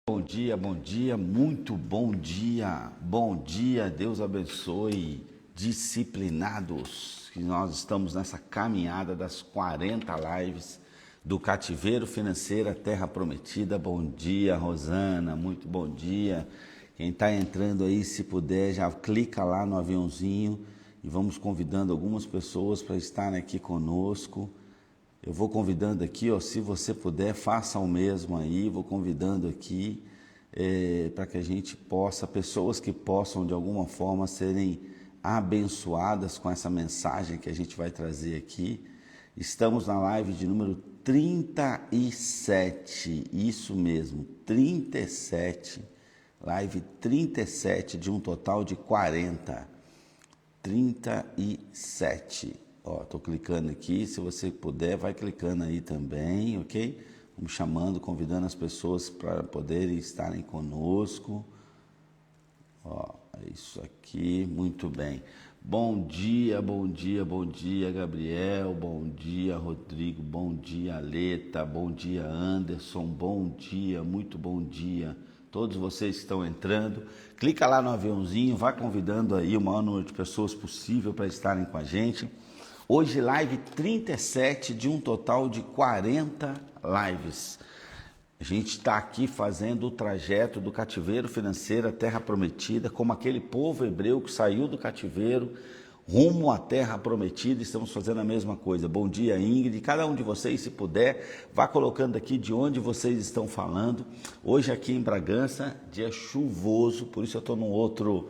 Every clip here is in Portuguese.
Bom dia, muito bom dia, Deus abençoe, disciplinados, que nós estamos nessa caminhada das 40 lives do Cativeiro Financeiro à Terra Prometida. Bom dia, Rosana, muito bom dia. Quem está entrando aí, se puder, já clica lá no aviãozinho e vamos convidando algumas pessoas para estarem aqui conosco. Eu vou convidando aqui, se você puder, faça o mesmo aí, vou convidando aqui para que a gente possa, pessoas que possam de alguma forma serem abençoadas com essa mensagem que a gente vai trazer aqui. Estamos na live de número 37, isso mesmo, 37, live 37 de um total de 40, 37. Estou clicando aqui, se você puder, vai clicando aí também, ok? Vamos chamando, convidando as pessoas para poderem estarem conosco. É isso aqui, muito bem. Bom dia, Gabriel, bom dia, Rodrigo, bom dia, Aleta, bom dia, Anderson, bom dia, muito bom dia. Todos vocês que estão entrando, clica lá no aviãozinho, vai convidando aí o maior número de pessoas possível para estarem com a gente. Hoje live 37 de um total de 40 lives. A gente está aqui fazendo o trajeto do cativeiro financeiro à Terra Prometida, como aquele povo hebreu que saiu do cativeiro rumo à Terra Prometida. Estamos fazendo a mesma coisa. Bom dia, Ingrid. Cada um de vocês, se puder, vá colocando aqui de onde vocês estão falando. Hoje aqui em Bragança, dia chuvoso, por isso eu estou num outro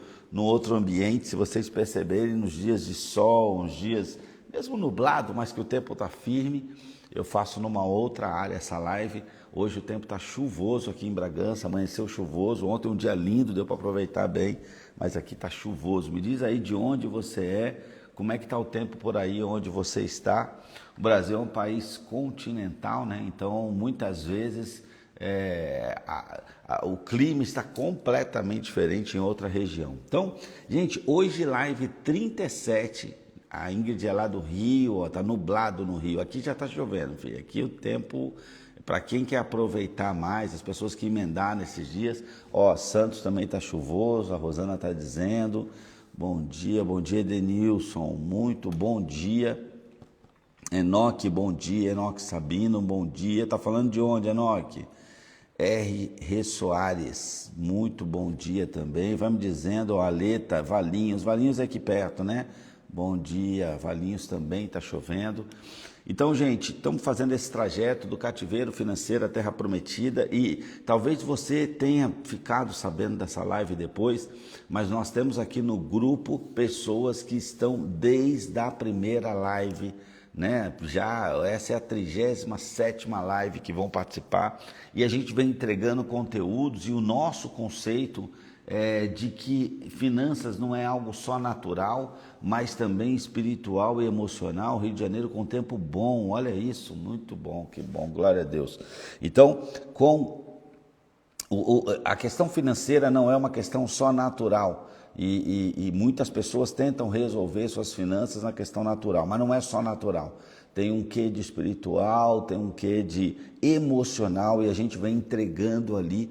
ambiente. Se vocês perceberem, nos dias de sol, uns dias mesmo nublado, mas que o tempo está firme, eu faço numa outra área essa live. Hoje o tempo está chuvoso aqui em Bragança, amanheceu chuvoso. Ontem um dia lindo, deu para aproveitar bem, mas aqui está chuvoso. Me diz aí de onde você é, como é que está o tempo por aí onde você está. O Brasil é um país continental, né? Então muitas vezes o clima está completamente diferente em outra região. Então, gente, hoje live 37. A Ingrid é lá do Rio, está nublado no Rio. Aqui já está chovendo, filho. Aqui o tempo, para quem quer aproveitar mais, as pessoas que emendaram nesses dias. Santos também está chuvoso, a Rosana está dizendo. Bom dia, Edenilson, muito bom dia. Enoque, bom dia. Enoque Sabino, bom dia. Está falando de onde, Enoque? R. Soares, muito bom dia também. Vai me dizendo, Aleta, Valinhos é aqui perto, né? Bom dia, Valinhos também, está chovendo. Então, gente, estamos fazendo esse trajeto do cativeiro financeiro à Terra Prometida e talvez você tenha ficado sabendo dessa live depois, mas nós temos aqui no grupo pessoas que estão desde a primeira live, né? Essa é a 37ª live que vão participar e a gente vem entregando conteúdos e o nosso conceito de que finanças não é algo só natural, mas também espiritual e emocional. Rio de Janeiro com tempo bom, olha isso, muito bom, que bom, glória a Deus. Então, a questão financeira não é uma questão só natural, e muitas pessoas tentam resolver suas finanças na questão natural, mas não é só natural. Tem um quê de espiritual, tem um quê de emocional, e a gente vem entregando ali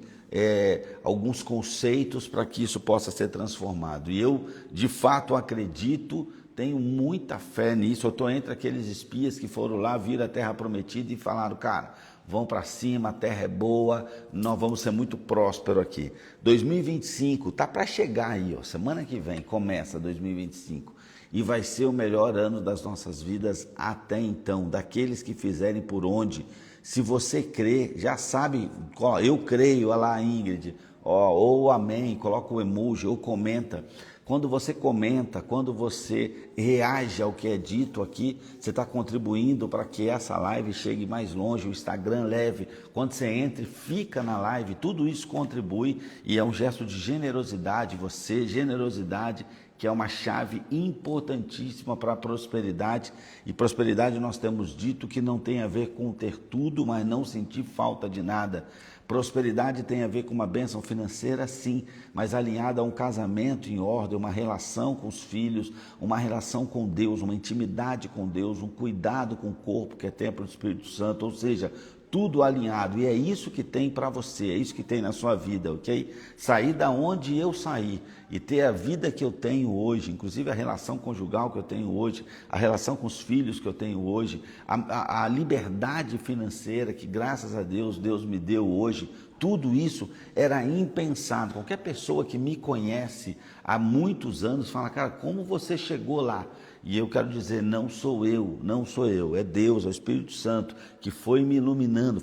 alguns conceitos para que isso possa ser transformado. E eu, de fato, acredito, tenho muita fé nisso. Eu estou entre aqueles espias que foram lá, viram a Terra Prometida e falaram, cara, vão para cima, a terra é boa, nós vamos ser muito prósperos aqui. 2025 está para chegar aí, semana que vem começa 2025. E vai ser o melhor ano das nossas vidas até então, daqueles que fizerem por onde. Se você crê, já sabe, eu creio, olha lá, Ingrid, ou amém, coloca o emoji, ou comenta. Quando você comenta, quando você reage ao que é dito aqui, você está contribuindo para que essa live chegue mais longe, o Instagram leve. Quando você entra e fica na live, tudo isso contribui e é um gesto de generosidade, generosidade, que é uma chave importantíssima para a prosperidade. E prosperidade nós temos dito que não tem a ver com ter tudo, mas não sentir falta de nada. Prosperidade tem a ver com uma bênção financeira, sim, mas alinhada a um casamento em ordem, uma relação com os filhos, uma relação com Deus, uma intimidade com Deus, um cuidado com o corpo, que é templo do Espírito Santo. Ou seja, tudo alinhado, e é isso que tem para você, é isso que tem na sua vida, ok? Sair da onde eu saí e ter a vida que eu tenho hoje, inclusive a relação conjugal que eu tenho hoje, a relação com os filhos que eu tenho hoje, a liberdade financeira que, graças a Deus, Deus me deu hoje, tudo isso era impensável. Qualquer pessoa que me conhece há muitos anos fala, cara, como você chegou lá? E eu quero dizer, não sou eu, é Deus, é o Espírito Santo que foi me iluminando,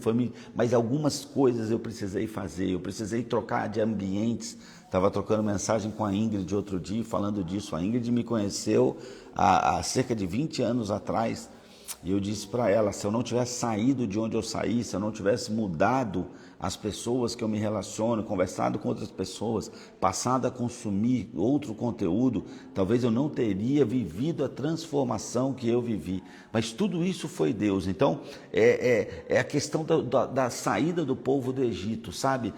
mas algumas coisas eu precisei fazer, eu precisei trocar de ambientes. Estava trocando mensagem com a Ingrid outro dia, falando disso. A Ingrid me conheceu há cerca de 20 anos atrás, e eu disse para ela, se eu não tivesse saído de onde eu saí, se eu não tivesse mudado as pessoas que eu me relaciono, conversado com outras pessoas, passado a consumir outro conteúdo, talvez eu não teria vivido a transformação que eu vivi. Mas tudo isso foi Deus. Então, é a questão da saída do povo do Egito, sabe?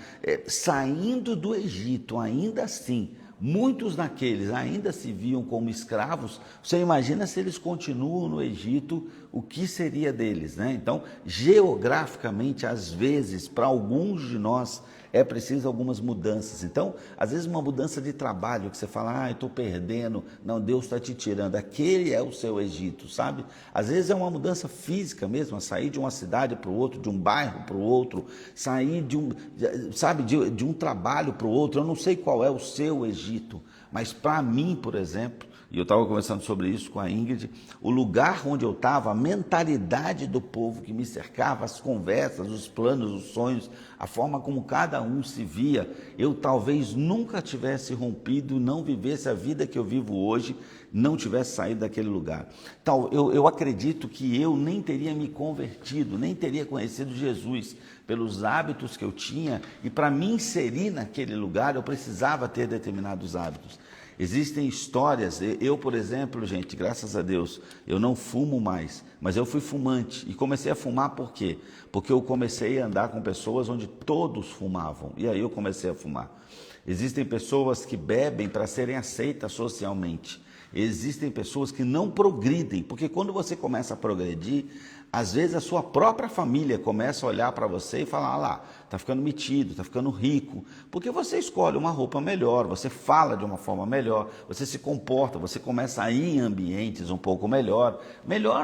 Saindo do Egito, ainda assim, muitos daqueles ainda se viam como escravos. Você imagina se eles continuam no Egito, o que seria deles, né? Então, geograficamente, às vezes, para alguns de nós, é preciso algumas mudanças. Então, às vezes uma mudança de trabalho, que você fala, estou perdendo, não, Deus está te tirando, aquele é o seu Egito, sabe? Às vezes é uma mudança física mesmo, sair de uma cidade para o outro, de um bairro para o outro, sair de um trabalho para o outro. Eu não sei qual é o seu Egito, mas para mim, por exemplo, e eu estava conversando sobre isso com a Ingrid, o lugar onde eu estava, a mentalidade do povo que me cercava, as conversas, os planos, os sonhos, a forma como cada um se via, eu talvez nunca tivesse rompido, não vivesse a vida que eu vivo hoje, não tivesse saído daquele lugar. Então, eu acredito que eu nem teria me convertido, nem teria conhecido Jesus pelos hábitos que eu tinha, e para me inserir naquele lugar, eu precisava ter determinados hábitos. Existem histórias, eu, por exemplo, gente, graças a Deus, eu não fumo mais, mas eu fui fumante e comecei a fumar por quê? Porque eu comecei a andar com pessoas onde todos fumavam, e aí eu comecei a fumar. Existem pessoas que bebem para serem aceitas socialmente. Existem pessoas que não progridem, porque quando você começa a progredir, às vezes a sua própria família começa a olhar para você e falar, lá, está ficando metido, está ficando rico, porque você escolhe uma roupa melhor, você fala de uma forma melhor, você se comporta, você começa a ir em ambientes um pouco melhor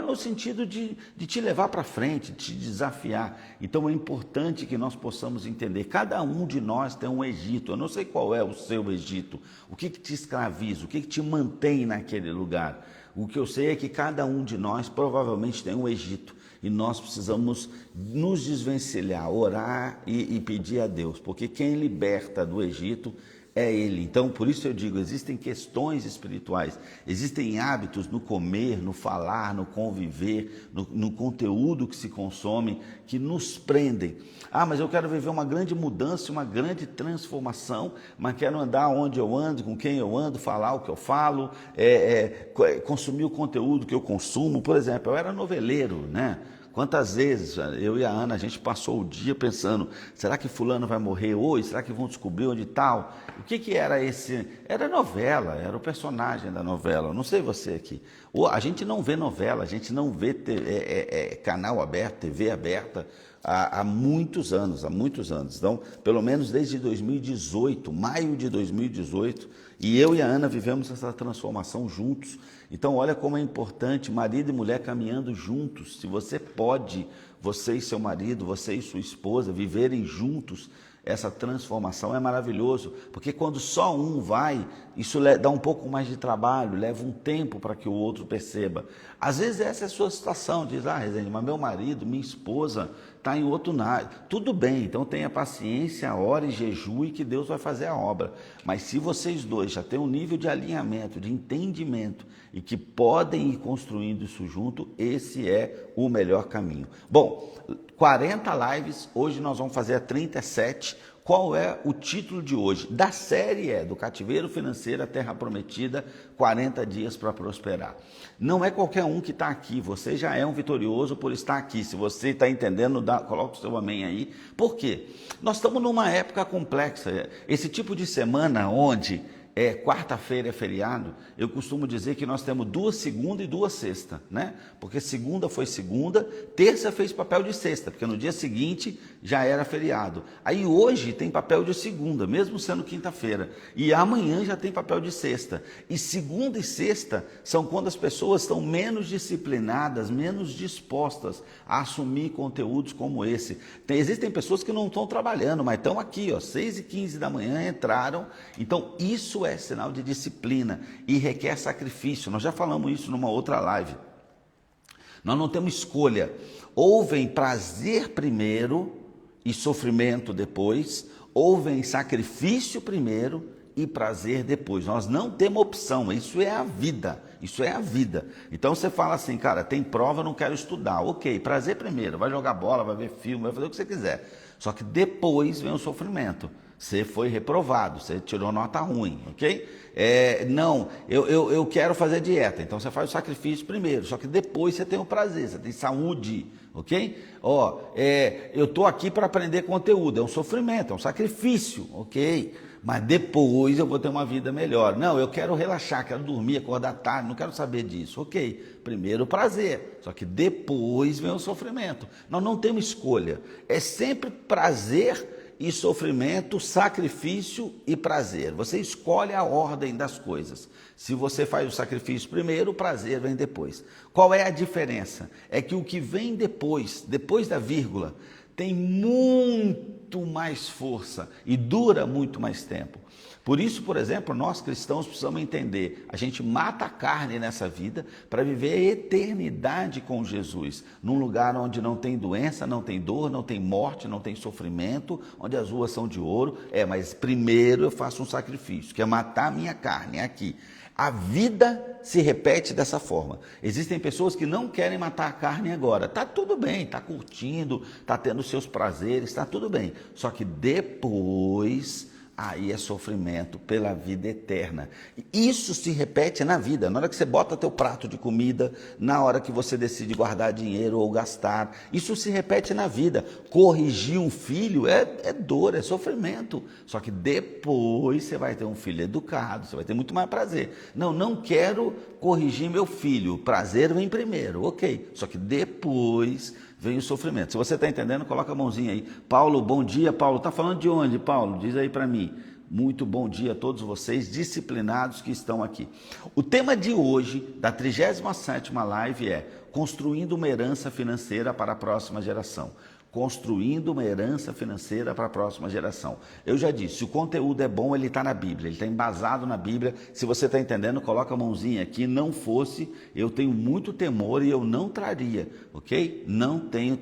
no sentido de te levar para frente, de te desafiar. Então é importante que nós possamos entender, cada um de nós tem um Egito, eu não sei qual é o seu Egito, o que te escraviza, o que te mantém naquele lugar. O que eu sei é que cada um de nós provavelmente tem um Egito e nós precisamos nos desvencilhar, orar e pedir a Deus, porque quem liberta do Egito é Ele. Então, por isso eu digo, existem questões espirituais, existem hábitos no comer, no falar, no conviver, no conteúdo que se consome, que nos prendem. Mas eu quero viver uma grande mudança, uma grande transformação, mas quero andar onde eu ando, com quem eu ando, falar o que eu falo, consumir o conteúdo que eu consumo. Por exemplo, eu era noveleiro, né? Quantas vezes eu e a Ana, a gente passou o dia pensando, será que fulano vai morrer hoje? Será que vão descobrir onde tal? O que era esse? Era novela, era o personagem da novela. Não sei você aqui. A gente não vê novela, a gente não vê canal aberto, TV aberta há muitos anos, Então, pelo menos desde 2018, maio de 2018, e eu e a Ana vivemos essa transformação juntos. Então, olha como é importante marido e mulher caminhando juntos. Se você pode, você e seu marido, você e sua esposa, viverem juntos, essa transformação é maravilhoso, porque quando só um vai, isso dá um pouco mais de trabalho, leva um tempo para que o outro perceba. Às vezes essa é a sua situação, diz, Rezende, mas meu marido, minha esposa está em outro nada. Tudo bem, então tenha paciência, ore, jejue, que Deus vai fazer a obra. Mas se vocês dois já têm um nível de alinhamento, de entendimento, e que podem ir construindo isso junto, esse é o melhor caminho. Bom, 40 lives, hoje nós vamos fazer a 37. Qual é o título de hoje? Da série do Cativeiro Financeiro à Terra Prometida, 40 dias para prosperar. Não é qualquer um que está aqui, você já é um vitorioso por estar aqui. Se você está entendendo, coloca o seu amém aí. Por quê? Nós estamos numa época complexa, esse tipo de semana onde quarta-feira é feriado, eu costumo dizer que nós temos 2 segunda e 2 sexta, né? Porque segunda foi segunda, terça fez papel de sexta, porque no dia seguinte já era feriado. Aí hoje tem papel de segunda, mesmo sendo quinta-feira, e amanhã já tem papel de sexta. E segunda e sexta são quando as pessoas estão menos disciplinadas, menos dispostas a assumir conteúdos como esse. Existem pessoas que não estão trabalhando, mas estão aqui, ó, 6h15 da manhã entraram. Então isso é sinal de disciplina e requer sacrifício. Nós já falamos isso numa outra live. Nós não temos escolha. Ou vem prazer primeiro e sofrimento depois, ou vem sacrifício primeiro e prazer depois. Nós não temos opção, isso é a vida, isso é a vida. Então você fala assim, cara, tem prova, eu não quero estudar. Ok, prazer primeiro, vai jogar bola, vai ver filme, vai fazer o que você quiser. Só que depois vem o sofrimento. Você foi reprovado, você tirou nota ruim, ok? Não, eu quero fazer dieta, então você faz o sacrifício primeiro, só que depois você tem o prazer, você tem saúde, ok? Eu estou aqui para aprender conteúdo, é um sofrimento, é um sacrifício, ok? Mas depois eu vou ter uma vida melhor. Não, eu quero relaxar, quero dormir, acordar tarde, não quero saber disso, ok? Primeiro o prazer, só que depois vem o sofrimento. Nós não temos escolha, é sempre prazer e sofrimento, sacrifício e prazer. Você escolhe a ordem das coisas. Se você faz o sacrifício primeiro, o prazer vem depois. Qual é a diferença? É que o que vem depois da vírgula, tem muito mais força e dura muito mais tempo. Por isso, por exemplo, nós cristãos precisamos entender, a gente mata a carne nessa vida para viver a eternidade com Jesus, num lugar onde não tem doença, não tem dor, não tem morte, não tem sofrimento, onde as ruas são de ouro. Mas primeiro eu faço um sacrifício, que é matar a minha carne, aqui. A vida se repete dessa forma. Existem pessoas que não querem matar a carne agora. Está tudo bem, está curtindo, está tendo seus prazeres, está tudo bem. Só que depois, aí é sofrimento pela vida eterna. Isso se repete na vida. Na hora que você bota teu prato de comida, na hora que você decide guardar dinheiro ou gastar, isso se repete na vida. Corrigir um filho é dor, é sofrimento. Só que depois você vai ter um filho educado, você vai ter muito mais prazer. Não quero corrigir meu filho. O prazer vem primeiro, ok. Só que depois vem o sofrimento. Se você está entendendo, coloca a mãozinha aí. Paulo, bom dia, Paulo. Está falando de onde, Paulo? Diz aí para mim. Muito bom dia a todos vocês, disciplinados que estão aqui. O tema de hoje, da 37ª live, é construindo uma herança financeira para a próxima geração. Construindo uma herança financeira para a próxima geração. Eu já disse, o conteúdo é bom, ele está na Bíblia, ele está embasado na Bíblia. Se você está entendendo, coloca a mãozinha aqui. Não fosse, eu tenho muito temor e eu não traria, ok? Não tenho.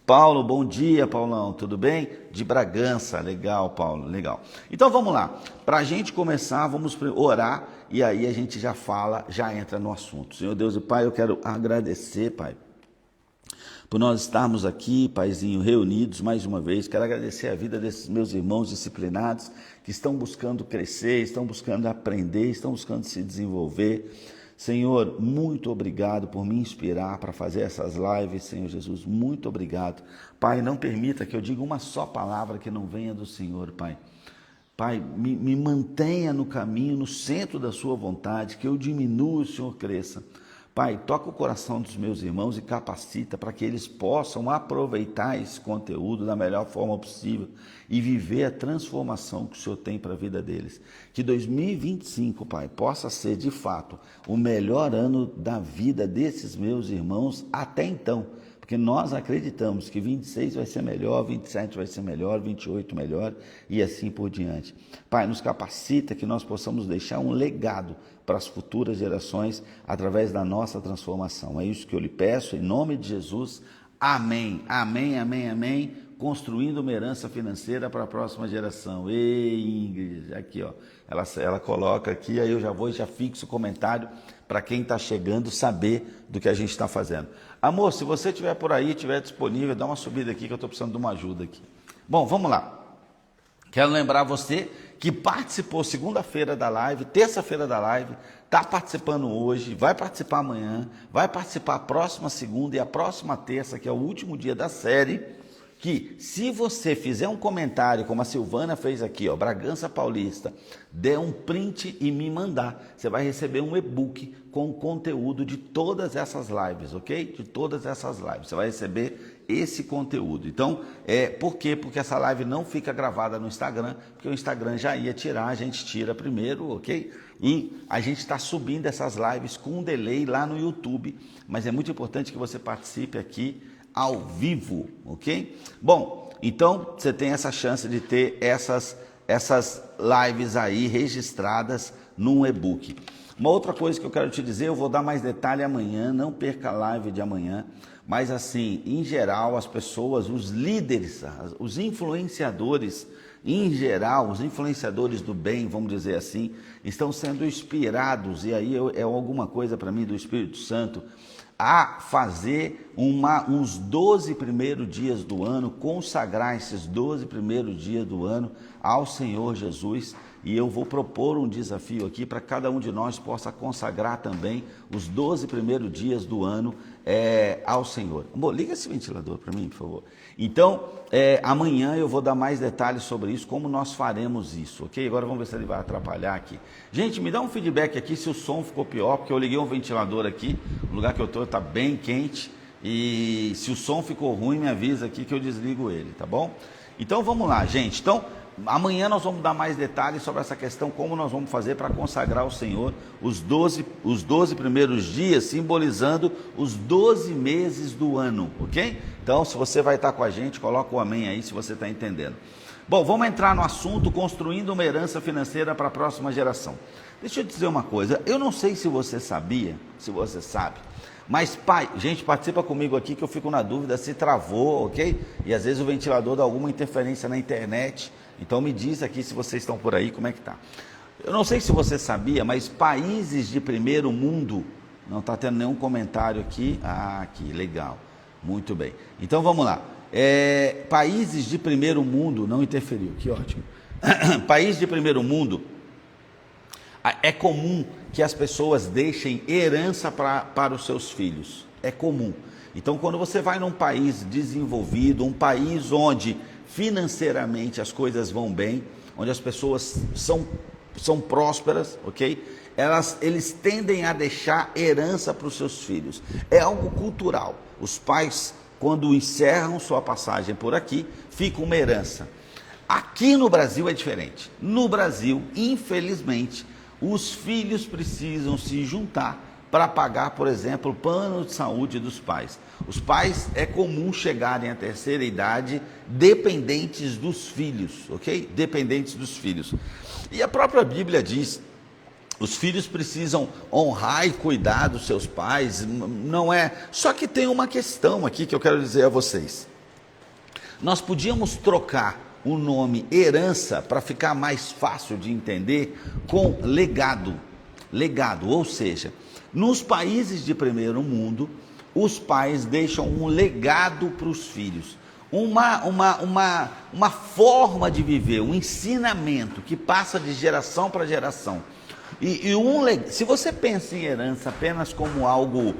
Paulo, bom dia, Paulão, tudo bem? De Bragança, legal, Paulo, legal. Então vamos lá, para a gente começar, vamos orar e aí a gente já fala, já entra no assunto. Senhor Deus e Pai, eu quero agradecer, Pai, por nós estarmos aqui, Paizinho, reunidos mais uma vez. Quero agradecer a vida desses meus irmãos disciplinados que estão buscando crescer, estão buscando aprender, estão buscando se desenvolver. Senhor, muito obrigado por me inspirar para fazer essas lives, Senhor Jesus, muito obrigado. Pai, não permita que eu diga uma só palavra que não venha do Senhor, Pai. Pai, me mantenha no caminho, no centro da sua vontade, que eu diminua, o Senhor cresça. Pai, toca o coração dos meus irmãos e capacita para que eles possam aproveitar esse conteúdo da melhor forma possível e viver a transformação que o Senhor tem para a vida deles. Que 2025, Pai, possa ser de fato o melhor ano da vida desses meus irmãos até então. Porque nós acreditamos que 26 vai ser melhor, 27 vai ser melhor, 28 melhor e assim por diante. Pai, nos capacita que nós possamos deixar um legado para as futuras gerações através da nossa transformação. É isso que eu lhe peço, em nome de Jesus. Amém, amém, amém, amém. Construindo uma herança financeira para a próxima geração. Ei, Ingrid, aqui, ó. Ela coloca aqui, aí eu já vou e já fixo o comentário para quem está chegando saber do que a gente está fazendo. Amor, se você estiver por aí, estiver disponível, dá uma subida aqui que eu estou precisando de uma ajuda aqui. Bom, vamos lá. Quero lembrar você que participou segunda-feira da live, terça-feira da live, está participando hoje, vai participar amanhã, vai participar a próxima segunda e a próxima terça, que é o último dia da série. que se você fizer um comentário, como a Silvana fez aqui, ó, Bragança Paulista, der um print e me mandar, você vai receber um e-book com o conteúdo de todas essas lives, ok? De todas essas lives, você vai receber esse conteúdo. Então, por quê? Porque essa live não fica gravada no Instagram, porque o Instagram já ia tirar, a gente tira primeiro, ok? E a gente está subindo essas lives com um delay lá no YouTube, mas é muito importante que você participe aqui ao vivo, ok? Bom, então você tem essa chance de ter essas lives aí registradas num e-book. Uma outra coisa que eu quero te dizer, eu vou dar mais detalhe amanhã, não perca a live de amanhã, mas assim, em geral, as pessoas, os líderes, os influenciadores, em geral, os influenciadores do bem, vamos dizer assim, estão sendo inspirados, e aí é alguma coisa para mim do Espírito Santo, a fazer uns 12 primeiros dias do ano, consagrar esses 12 primeiros dias do ano ao Senhor Jesus, e eu vou propor um desafio aqui para cada um de nós possa consagrar também os 12 primeiros dias do ano ao Senhor. Bom, liga esse ventilador para mim, por favor. Então, amanhã eu vou dar mais detalhes sobre isso, como nós faremos isso, ok? Agora vamos ver se ele vai atrapalhar aqui. Gente, me dá um feedback aqui se o som ficou pior, porque eu liguei um ventilador aqui, o lugar que eu estou está bem quente, e se o som ficou ruim, me avisa aqui que eu desligo ele, tá bom? Então vamos lá, gente. Então, amanhã nós vamos dar mais detalhes sobre essa questão, como nós vamos fazer para consagrar ao Senhor os 12 primeiros dias, simbolizando os 12 meses do ano, ok? Então, se você vai estar com a gente, coloca o amém aí, se você está entendendo. Bom, vamos entrar no assunto, construindo uma herança financeira para a próxima geração. Deixa eu dizer uma coisa, eu não sei se você sabia, se você sabe, mas pai, gente, participa comigo aqui que eu fico na dúvida se travou, ok? E às vezes o ventilador dá alguma interferência na internet, então me diz aqui se vocês estão por aí, como é que tá. Eu não sei se você sabia, mas países de primeiro mundo, não está tendo nenhum comentário aqui, aqui, legal, muito bem. Então vamos lá, países de primeiro mundo, não interferiu, que ótimo. País de primeiro mundo, é comum que as pessoas deixem herança para os seus filhos, é comum. Então quando você vai num país desenvolvido, um país onde financeiramente as coisas vão bem, onde as pessoas são prósperas, ok? Eles tendem a deixar herança para os seus filhos, é algo cultural. Os pais, quando encerram sua passagem por aqui, fica uma herança. Aqui no Brasil é diferente. No Brasil, infelizmente, os filhos precisam se juntar para pagar, por exemplo, o plano de saúde dos pais. Os pais é comum chegarem à terceira idade dependentes dos filhos, ok? Dependentes dos filhos. E a própria Bíblia diz, os filhos precisam honrar e cuidar dos seus pais, não é? Só que tem uma questão aqui que eu quero dizer a vocês. Nós podíamos trocar o nome herança para ficar mais fácil de entender com legado. Legado, ou seja, nos países de primeiro mundo, os pais deixam um legado para os filhos, uma forma de viver, um ensinamento que passa de geração para geração. Se você pensa em herança apenas como algo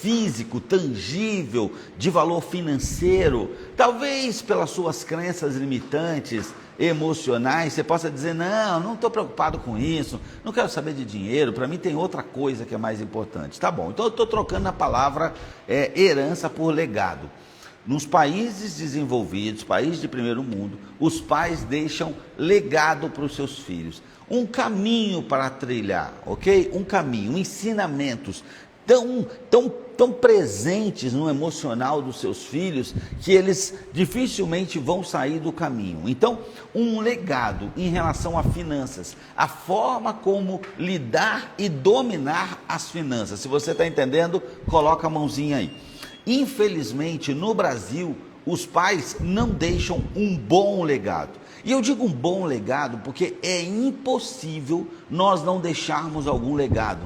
físico, tangível, de valor financeiro, talvez pelas suas crenças limitantes, emocionais, você possa dizer, não estou preocupado com isso, não quero saber de dinheiro, para mim tem outra coisa que é mais importante. Tá bom, então eu estou trocando a palavra herança por legado. Nos países desenvolvidos, países de primeiro mundo, os pais deixam legado para os seus filhos. Um caminho para trilhar, ok? Um caminho, ensinamentos tão presentes no emocional dos seus filhos que eles dificilmente vão sair do caminho. Então, um legado em relação a finanças, a forma como lidar e dominar as finanças. Se você está entendendo, coloca a mãozinha aí. Infelizmente, no Brasil, os pais não deixam um bom legado. E eu digo um bom legado porque é impossível nós não deixarmos algum legado.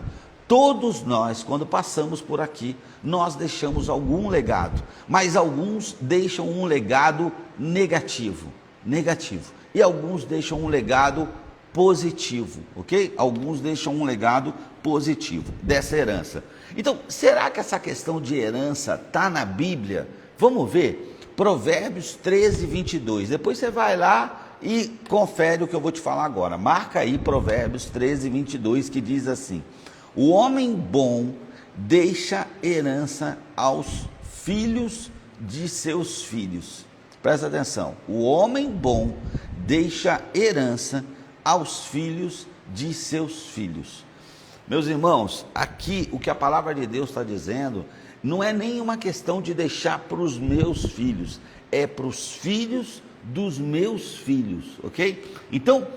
Todos nós, quando passamos por aqui, nós deixamos algum legado, mas alguns deixam um legado negativo, e alguns deixam um legado positivo, ok? Alguns deixam um legado positivo dessa herança. Então, será que essa questão de herança está na Bíblia? Vamos ver. Provérbios 13, 22. Depois você vai lá e confere o que eu vou te falar agora. Marca aí Provérbios 13, 22, que diz assim: o homem bom deixa herança aos filhos de seus filhos. Presta atenção. O homem bom deixa herança aos filhos de seus filhos. Meus irmãos, aqui o que a palavra de Deus está dizendo não é nem uma questão de deixar para os meus filhos, é para os filhos dos meus filhos, ok? Então,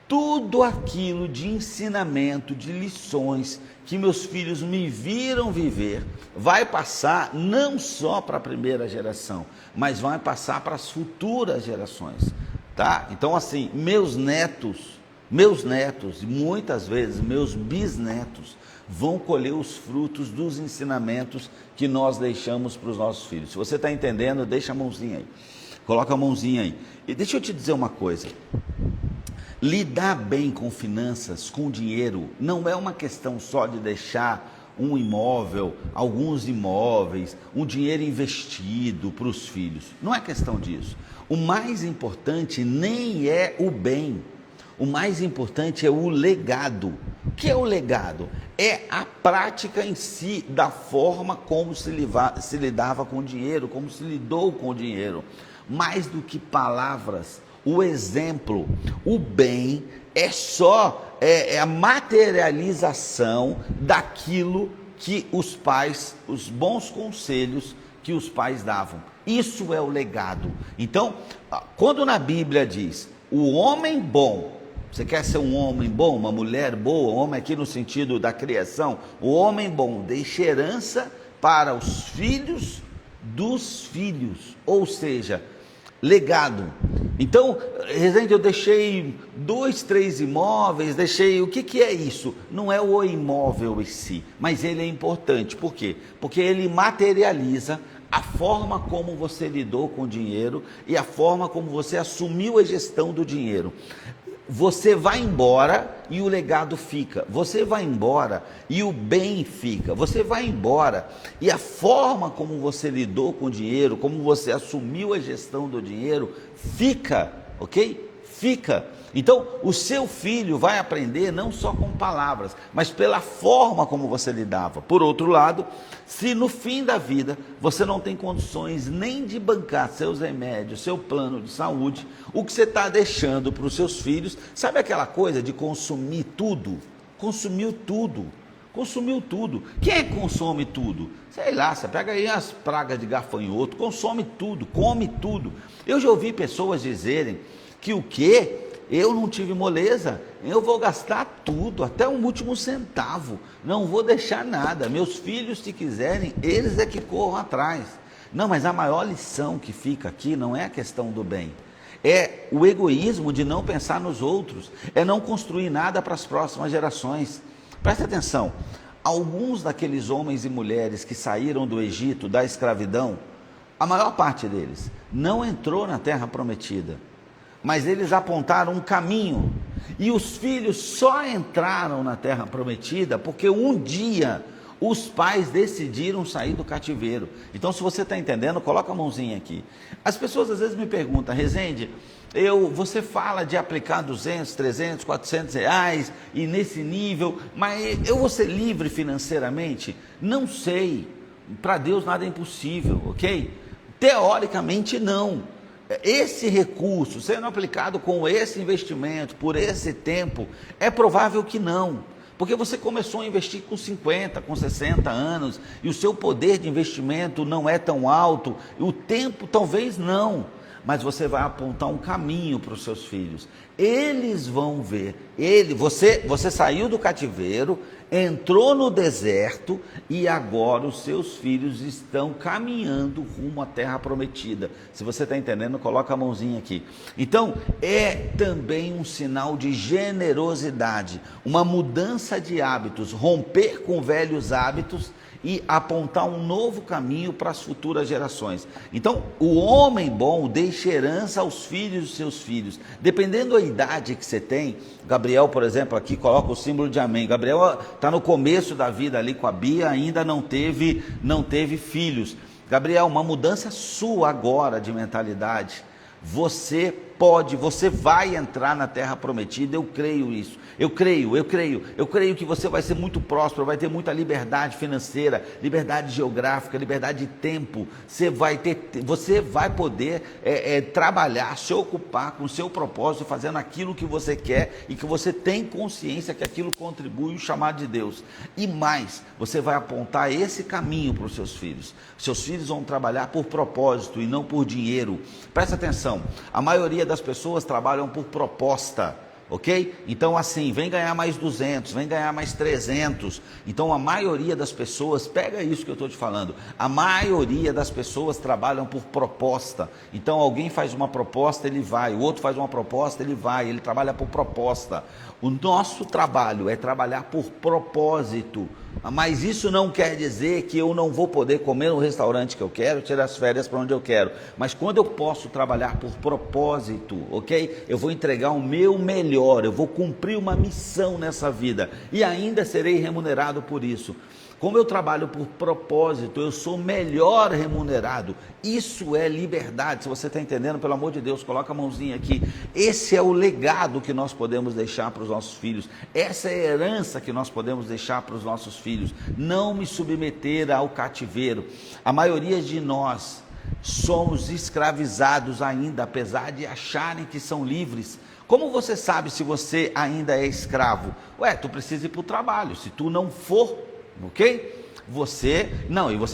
tudo aquilo de ensinamento, de lições que meus filhos me viram viver, vai passar não só para a primeira geração, mas vai passar para as futuras gerações, tá? Então, assim, meus netos, e muitas vezes meus bisnetos, vão colher os frutos dos ensinamentos que nós deixamos para os nossos filhos. Se você está entendendo, deixa a mãozinha aí. Coloca a mãozinha aí. E deixa eu te dizer uma coisa. Lidar bem com finanças, com dinheiro, não é uma questão só de deixar um imóvel, alguns imóveis, um dinheiro investido para os filhos. Não é questão disso. O mais importante nem é o bem. O mais importante é o legado. O que é o legado? É a prática em si, da forma como se lidava com o dinheiro, como se lidou com o dinheiro. Mais do que palavras, o exemplo, o bem é só a materialização daquilo que os pais, os bons conselhos que os pais davam. Isso é o legado. Então, quando na Bíblia diz, o homem bom, você quer ser um homem bom, uma mulher boa, homem aqui no sentido da criação, o homem bom deixa herança para os filhos dos filhos, ou seja, legado. Então, Rezende, eu deixei 2, 3 imóveis, o que é isso? Não é o imóvel em si, mas ele é importante. Por quê? Porque ele materializa a forma como você lidou com o dinheiro e a forma como você assumiu a gestão do dinheiro. Você vai embora e o legado fica. Você vai embora e o bem fica. Você vai embora e a forma como você lidou com o dinheiro, como você assumiu a gestão do dinheiro, fica, ok? Fica. Então, o seu filho vai aprender não só com palavras, mas pela forma como você lidava. Por outro lado, se no fim da vida você não tem condições nem de bancar seus remédios, seu plano de saúde, o que você está deixando para os seus filhos, sabe aquela coisa de consumir tudo? Consumiu tudo. Consumiu tudo. Quem é que consome tudo? Sei lá, você pega aí as pragas de gafanhoto, consome tudo, come tudo. Eu já ouvi pessoas dizerem que o quê? Eu não tive moleza, eu vou gastar tudo, até o último centavo, não vou deixar nada, meus filhos se quiserem, eles é que corram atrás. Não, mas a maior lição que fica aqui não é a questão do bem, é o egoísmo de não pensar nos outros, é não construir nada para as próximas gerações. Presta atenção, alguns daqueles homens e mulheres que saíram do Egito, da escravidão, a maior parte deles não entrou na terra prometida, mas eles apontaram um caminho, e os filhos só entraram na terra prometida porque um dia os pais decidiram sair do cativeiro. Então, se você está entendendo, coloca a mãozinha aqui. As pessoas às vezes me perguntam, Rezende, você fala de aplicar 200, 300, 400 reais e nesse nível, mas eu vou ser livre financeiramente? Não sei, para Deus nada é impossível, ok? Teoricamente não. Esse recurso sendo aplicado com esse investimento por esse tempo, é provável que não, porque você começou a investir com 50, com 60 anos e o seu poder de investimento não é tão alto, o tempo talvez não, mas você vai apontar um caminho para os seus filhos. Eles vão ver, você saiu do cativeiro, entrou no deserto e agora os seus filhos estão caminhando rumo à terra prometida. Se você está entendendo, coloca a mãozinha aqui. Então, é também um sinal de generosidade, uma mudança de hábitos, romper com velhos hábitos e apontar um novo caminho para as futuras gerações. Então, o homem bom deixa herança aos filhos dos seus filhos. Dependendo da idade que você tem, Gabriel, por exemplo, aqui coloca o símbolo de amém. Gabriel está no começo da vida ali com a Bia, ainda não teve filhos. Gabriel, uma mudança sua agora de mentalidade. Você vai entrar na terra prometida, eu creio isso, eu creio que você vai ser muito próspero, vai ter muita liberdade financeira, liberdade geográfica, liberdade de tempo, você vai poder trabalhar, se ocupar com o seu propósito, fazendo aquilo que você quer e que você tem consciência que aquilo contribui o chamado de Deus, e mais, você vai apontar esse caminho para os seus filhos vão trabalhar por propósito e não por dinheiro. Presta atenção, a maioria das pessoas trabalham por proposta, ok? Então assim, vem ganhar mais 200, vem ganhar mais 300, então a maioria das pessoas, pega isso que eu estou te falando, a maioria das pessoas trabalham por proposta. Então alguém faz uma proposta, ele vai, o outro faz uma proposta, ele vai, ele trabalha por proposta. O nosso trabalho é trabalhar por propósito, mas isso não quer dizer que eu não vou poder comer no restaurante que eu quero, tirar as férias para onde eu quero, mas quando eu posso trabalhar por propósito, ok? Eu vou entregar o meu melhor, eu vou cumprir uma missão nessa vida e ainda serei remunerado por isso. Como eu trabalho por propósito, eu sou melhor remunerado. Isso é liberdade. Se você está entendendo, pelo amor de Deus, coloca a mãozinha aqui. Esse é o legado que nós podemos deixar para os nossos filhos. Essa é a herança que nós podemos deixar para os nossos filhos. Não me submeter ao cativeiro. A maioria de nós somos escravizados ainda, apesar de acharem que são livres. Como você sabe se você ainda é escravo? Tu precisa ir para o trabalho. Se tu não for, ok? Você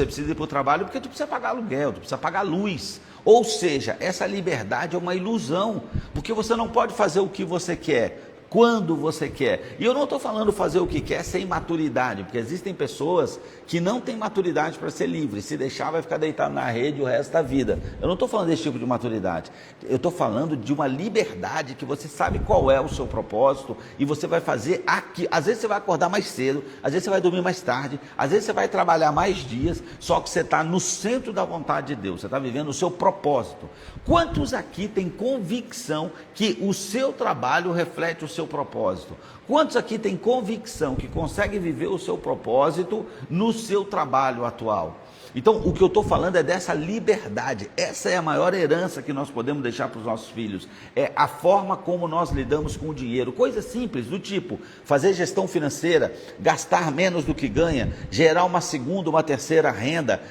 precisa ir para o trabalho porque tu precisa pagar aluguel, tu precisa pagar luz. Ou seja, essa liberdade é uma ilusão, porque você não pode fazer o que você quer, quando você quer. E eu não estou falando fazer o que quer sem maturidade, porque existem pessoas que não têm maturidade para ser livre. Se deixar, vai ficar deitado na rede o resto da vida. Eu não estou falando desse tipo de maturidade. Eu estou falando de uma liberdade que você sabe qual é o seu propósito e você vai fazer aqui. Às vezes você vai acordar mais cedo, às vezes você vai dormir mais tarde, às vezes você vai trabalhar mais dias, só que você está no centro da vontade de Deus, você está vivendo o seu propósito. Quantos aqui têm convicção que o seu trabalho reflete o seu propósito? Quantos aqui têm convicção que conseguem viver o seu propósito no seu trabalho atual? Então, o que eu estou falando é dessa liberdade. Essa é a maior herança que nós podemos deixar para os nossos filhos. É a forma como nós lidamos com o dinheiro. Coisas simples, do tipo, fazer gestão financeira, gastar menos do que ganha, gerar uma segunda, uma terceira renda,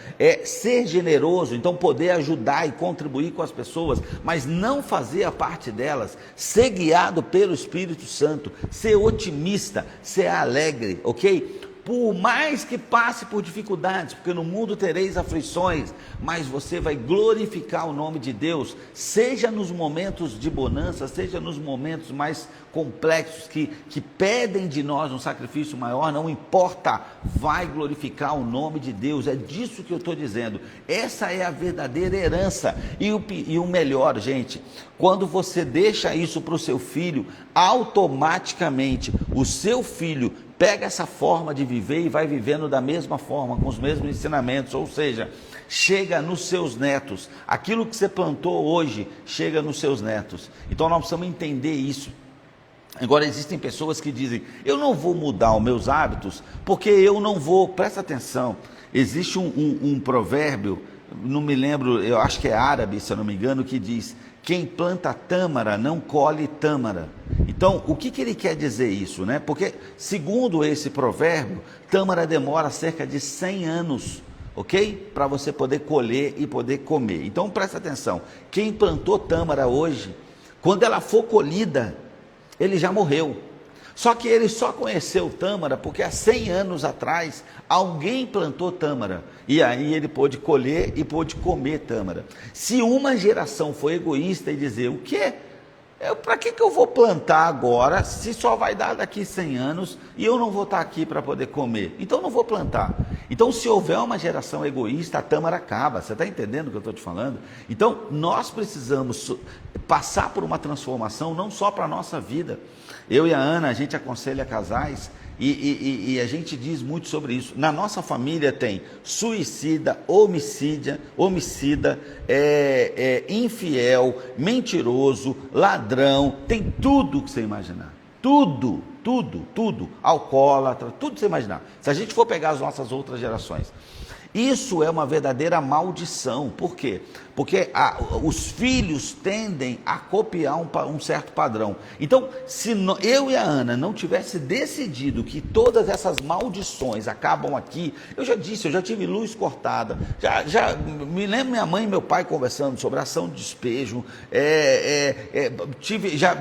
ser generoso, então poder ajudar e contribuir com as pessoas, mas não fazer a parte delas, ser guiado pelo Espírito Santo, ser otimista, ser alegre, ok? Por mais que passe por dificuldades, porque no mundo tereis aflições, mas você vai glorificar o nome de Deus, seja nos momentos de bonança, seja nos momentos mais complexos, que pedem de nós um sacrifício maior, não importa, vai glorificar o nome de Deus. É disso que eu estou dizendo. Essa é a verdadeira herança. E o melhor, gente, quando você deixa isso para o seu filho, automaticamente o seu filho pega essa forma de viver e vai vivendo da mesma forma, com os mesmos ensinamentos, ou seja, chega nos seus netos. Aquilo que você plantou hoje, chega nos seus netos. Então nós precisamos entender isso. Agora existem pessoas que dizem, eu não vou mudar os meus hábitos, porque eu não vou, presta atenção, existe um provérbio, não me lembro, eu acho que é árabe, se eu não me engano, que diz, quem planta tâmara não colhe tâmara. Então, o que ele quer dizer isso, né? Porque, segundo esse provérbio, tâmara demora cerca de 100 anos, ok? Para você poder colher e poder comer. Então, presta atenção, quem plantou tâmara hoje, quando ela for colhida, ele já morreu. Só que ele só conheceu tâmara porque há 100 anos atrás alguém plantou tâmara e aí ele pôde colher e pôde comer tâmara. Se uma geração for egoísta e dizer o quê? Para que eu vou plantar agora se só vai dar daqui 100 anos e eu não vou estar aqui para poder comer? Então não vou plantar. Então se houver uma geração egoísta, a tâmara acaba. Você está entendendo o que eu estou te falando? Então nós precisamos passar por uma transformação não só para a nossa vida. Eu e a Ana, a gente aconselha casais e a gente diz muito sobre isso. Na nossa família tem suicida, homicida, infiel, mentiroso, ladrão, tem tudo que você imaginar. Tudo, alcoólatra, tudo que você imaginar. Se a gente for pegar as nossas outras gerações. Isso é uma verdadeira maldição. Por quê? Porque os filhos tendem a copiar um certo padrão. Então, se eu e a Ana não tivesse decidido que todas essas maldições acabam aqui, eu já disse, eu já tive luz cortada, já me lembro minha mãe e meu pai conversando sobre ação de despejo,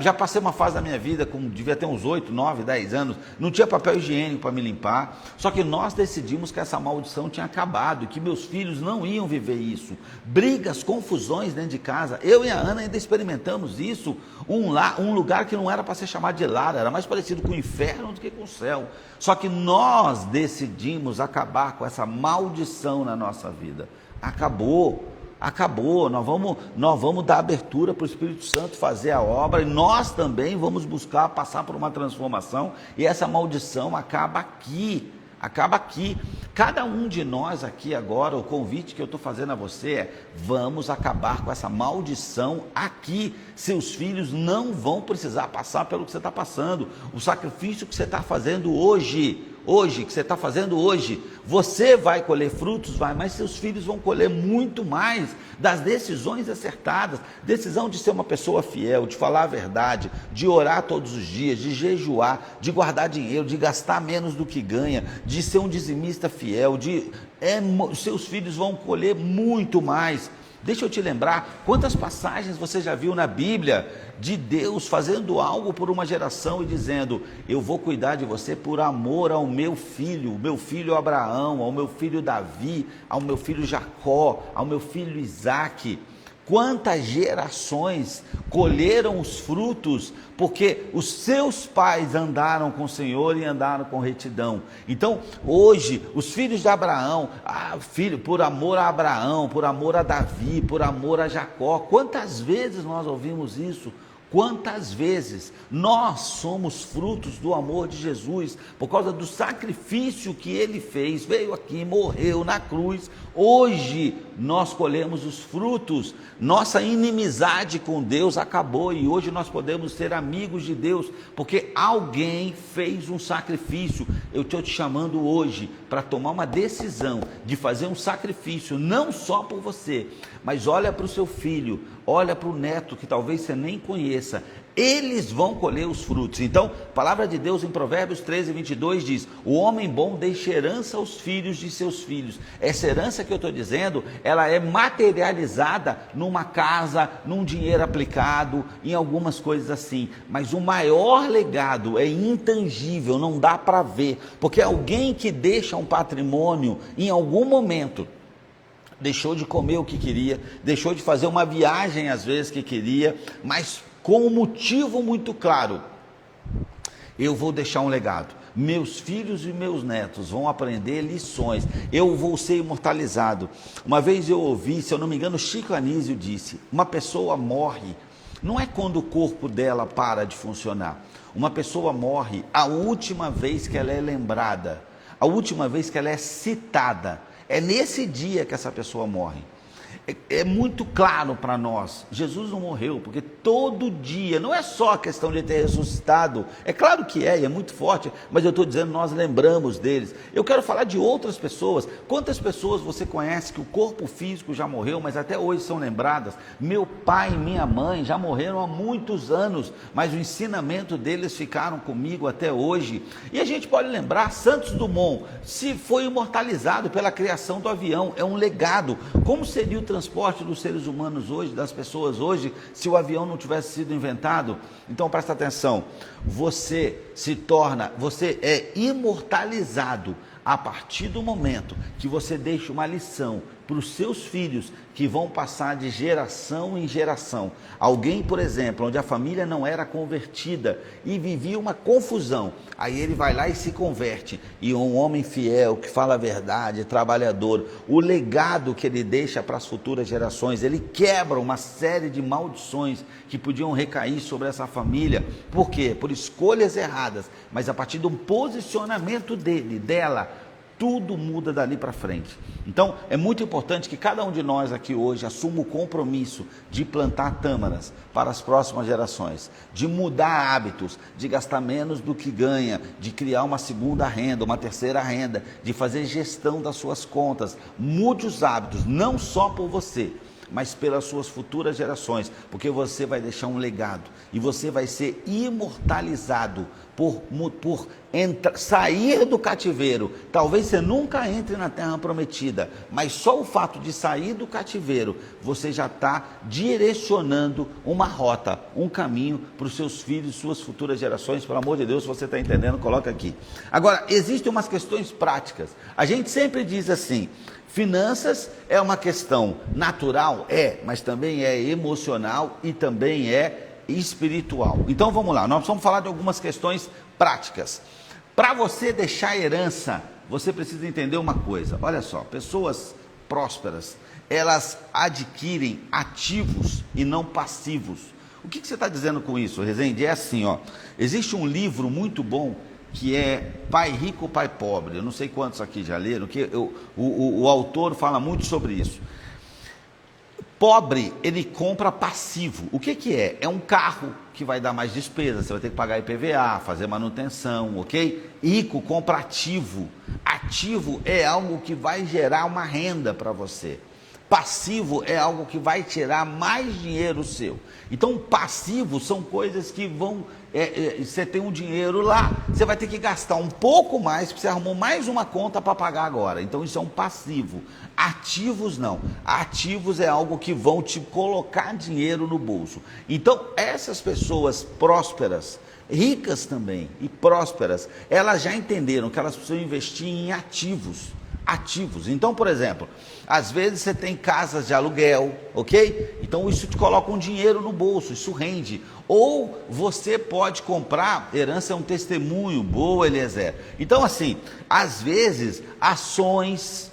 já passei uma fase da minha vida, devia ter uns 8, 9, 10 anos, não tinha papel higiênico para me limpar, só que nós decidimos que essa maldição tinha acabado, e que meus filhos não iam viver isso. Brigas, confusões dentro de casa. Eu e a Ana ainda experimentamos isso, um lugar que não era para ser chamado de lar, era mais parecido com o inferno do que com o céu. Só que nós decidimos acabar com essa maldição na nossa vida. Acabou, nós vamos dar abertura para o Espírito Santo fazer a obra, e nós também vamos buscar passar por uma transformação, e essa maldição acaba aqui. Cada um de nós aqui agora, o convite que eu estou fazendo a você é: vamos acabar com essa maldição aqui. Seus filhos não vão precisar passar pelo que você está passando. O sacrifício que você está fazendo hoje, você vai colher frutos, mas seus filhos vão colher muito mais das decisões acertadas. Decisão de ser uma pessoa fiel, de falar a verdade, de orar todos os dias, de jejuar, de guardar dinheiro, de gastar menos do que ganha, de ser um dizimista fiel, seus filhos vão colher muito mais. Deixa eu te lembrar, quantas passagens você já viu na Bíblia de Deus fazendo algo por uma geração e dizendo: eu vou cuidar de você por amor ao meu filho Abraão, ao meu filho Davi, ao meu filho Jacó, ao meu filho Isaque. Quantas gerações colheram os frutos porque os seus pais andaram com o Senhor e andaram com retidão. Então, hoje, os filhos de Abraão, por amor a Abraão, por amor a Davi, por amor a Jacó, quantas vezes nós ouvimos isso? Quantas vezes nós somos frutos do amor de Jesus, por causa do sacrifício que Ele fez, veio aqui, morreu na cruz. Hoje nós colhemos os frutos, nossa inimizade com Deus acabou, e hoje nós podemos ser amigos de Deus, porque alguém fez um sacrifício. Eu estou te chamando hoje para tomar uma decisão de fazer um sacrifício, não só por você, mas olha para o seu filho, olha para o neto que talvez você nem conheça, eles vão colher os frutos. Então, a palavra de Deus em Provérbios 13, 22 diz: o homem bom deixa herança aos filhos de seus filhos. Essa herança que eu estou dizendo, ela é materializada numa casa, num dinheiro aplicado, em algumas coisas assim, mas o maior legado é intangível, não dá para ver, porque alguém que deixa um patrimônio, em algum momento deixou de comer o que queria, deixou de fazer uma viagem às vezes que queria, mas com um motivo muito claro: eu vou deixar um legado, meus filhos e meus netos vão aprender lições, eu vou ser imortalizado. Uma vez eu ouvi, se eu não me engano, Chico Anísio disse: uma pessoa morre, não é quando o corpo dela para de funcionar, uma pessoa morre a última vez que ela é lembrada, a última vez que ela é citada, é nesse dia que essa pessoa morre. É muito claro para nós, Jesus não morreu, porque todo dia, não é só a questão de ter ressuscitado, é claro que é muito forte, mas eu estou dizendo, nós lembramos deles. Eu quero falar de outras pessoas. Quantas pessoas você conhece que o corpo físico já morreu, mas até hoje são lembradas? Meu pai e minha mãe já morreram há muitos anos, mas o ensinamento deles ficaram comigo até hoje. E a gente pode lembrar, Santos Dumont se foi imortalizado pela criação do avião, é um legado. Como seria o transporte dos seres humanos hoje, das pessoas hoje, se o avião não tivesse sido inventado? Então presta atenção, você é imortalizado a partir do momento que você deixa uma lição para os seus filhos, que vão passar de geração em geração. Alguém, por exemplo, onde a família não era convertida e vivia uma confusão, aí ele vai lá e se converte, e um homem fiel, que fala a verdade, trabalhador, o legado que ele deixa para as futuras gerações, ele quebra uma série de maldições que podiam recair sobre essa família. Por quê? Por escolhas erradas, mas a partir de um posicionamento dela, tudo muda dali para frente. Então, é muito importante que cada um de nós aqui hoje assuma o compromisso de plantar tâmaras para as próximas gerações, de mudar hábitos, de gastar menos do que ganha, de criar uma segunda renda, uma terceira renda, de fazer gestão das suas contas. Mude os hábitos, não só por você, mas pelas suas futuras gerações, porque você vai deixar um legado e você vai ser imortalizado por sair do cativeiro. Talvez você nunca entre na terra prometida, mas só o fato de sair do cativeiro, você já está direcionando uma rota, um caminho para os seus filhos, suas futuras gerações. Pelo amor de Deus, se você está entendendo, coloca aqui. Agora, existem umas questões práticas. A gente sempre diz assim: finanças é uma questão natural? Mas também é emocional e também é espiritual. Então vamos lá, nós vamos falar de algumas questões práticas. Para você deixar herança, você precisa entender uma coisa. Olha só, pessoas prósperas, elas adquirem ativos e não passivos. O que você está dizendo com isso, Rezende? É assim, ó, existe um livro muito bom que é Pai Rico, Pai Pobre. Eu não sei quantos aqui já leram, que o autor fala muito sobre isso. Pobre, ele compra passivo. O que é? É um carro que vai dar mais despesa, você vai ter que pagar IPVA, fazer manutenção, ok? Rico compra ativo. Ativo é algo que vai gerar uma renda para você. Passivo é algo que vai tirar mais dinheiro seu. Então, passivo são coisas que vão... você tem um dinheiro lá, você vai ter que gastar um pouco mais, porque você arrumou mais uma conta para pagar agora. Então, isso é um passivo. Ativos não. Ativos é algo que vão te colocar dinheiro no bolso. Então, essas pessoas prósperas, ricas também e prósperas, elas já entenderam que elas precisam investir em ativos. Então, por exemplo, às vezes você tem casas de aluguel, ok? Então isso te coloca um dinheiro no bolso, isso rende. Ou você pode comprar, herança é um testemunho, boa, Eliezer. Então assim, às vezes, ações,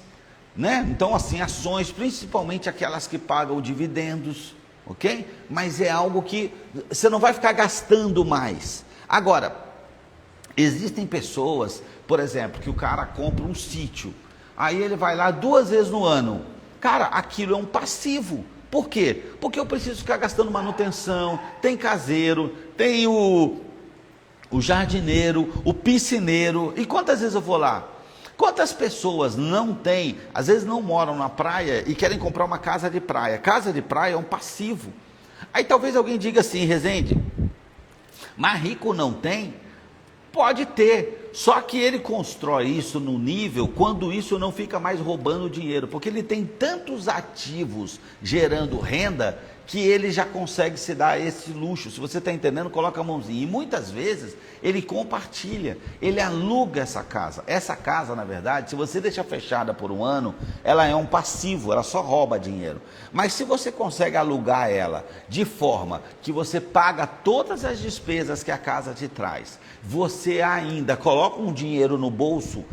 né? Então assim, ações, principalmente aquelas que pagam dividendos, ok? Mas é algo que você não vai ficar gastando mais. Agora, existem pessoas, por exemplo, que o cara compra um sítio, aí ele vai lá 2 vezes no ano. Cara, aquilo é um passivo. Por quê? Porque eu preciso ficar gastando manutenção, tem caseiro, tem o jardineiro, o piscineiro. E quantas vezes eu vou lá? Quantas pessoas não têm, às vezes não moram na praia e querem comprar uma casa de praia? Casa de praia é um passivo. Aí talvez alguém diga assim, Rezende, mas rico não tem? Pode ter, só que ele constrói isso no nível quando isso não fica mais roubando dinheiro, porque ele tem tantos ativos gerando renda que ele já consegue se dar esse luxo. Se você está entendendo, coloca a mãozinha. E muitas vezes ele compartilha, ele aluga essa casa. Essa casa, na verdade, se você deixa fechada por um ano, ela é um passivo, ela só rouba dinheiro. Mas se você consegue alugar ela de forma que você paga todas as despesas que a casa te traz, você ainda coloca um dinheiro no bolso,